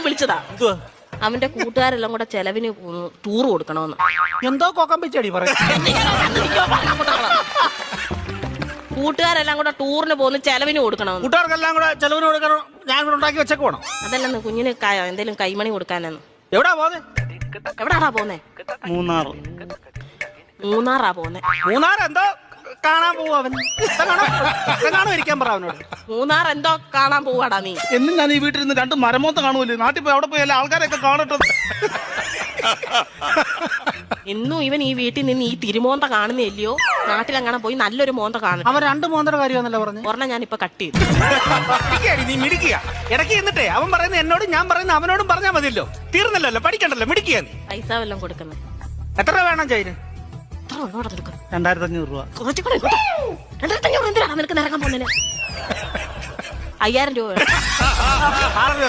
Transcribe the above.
വിളിച്ചതാ. അവന്റെ കൂട്ടുകാരെല്ലാം കൂടെ ചെലവിന് ടൂർ കൊടുക്കണമെന്ന്. എന്തോ കോക്കം വെച്ചടി പറയും. കൂട്ടുകാരെല്ലാം കൂടെ ടൂറിന് പോകുന്ന ചെലവിന് കൊടുക്കണമെന്ന്. കൂട്ടുകാർക്കെല്ലാം കൂടെ ചെലവിന് കൊടുക്കണം. ഞാൻ ഇവിടെ ഉണ്ടാക്കി വെച്ചേക്ക് പോണം. അതല്ലെന്ന് കുഞ്ഞിന് എന്തേലും കൈമണി കൊടുക്കാനെന്ന്. എവിടാ പോന്നെ? എവിടാടാ പോന്നെ? മൂന്നാറാ പോന്നെ. മൂന്നാർ എന്തോ കാണാൻ പോവാ അവൻ. കാണാൻ ഇരിക്കാൻ പറ അവനോട്. മൂന്നാർ എന്തോ കാണാൻ പോവാടാ നീ. എന്നും ഞാൻ ഈ വീട്ടിൽ നിന്ന് 2 മരമോത്ത കാണുമല്ലേ. നാട്ടിൽ പോയി അവിടെ പോയി എല്ലാ ആൾക്കാരെയൊക്കെ കാണട്ടെ. ഇന്നും ഇവൻ ഈ വീട്ടിൽ നിന്ന് ഈ തിരുമോന്ത കാണുന്നില്ലയോ? നാട്ടിലെങ്ങനെ പോയി നല്ലൊരു മോന്ത കാണും. അവൻ 2 മോന്തയുടെ കാര്യമാണല്ലോ പറഞ്ഞു. ഒരെണ്ണം ഞാനിപ്പോ കട്ട് ചെയ്തു. നീ മിടിക്കുക. ഇടയ്ക്ക് എന്നിട്ടേ അവൻ പറയുന്നത് എന്നോടും ഞാൻ പറയുന്നത് അവനോടും പറഞ്ഞാൽ മതിയല്ലോ. തീർന്നല്ലോ, പഠിക്കണ്ടല്ലോ, മിടിക്കുക. പൈസ വല്ലതും കൊടുക്കുന്നത്. എത്ര രൂപ വേണം ചൈന്? 2500 രൂപ. 2500 എന്തിനാണ് നിനക്ക് നിറങ്ങാൻ പോകുന്നതിന്? 5000 രൂപ.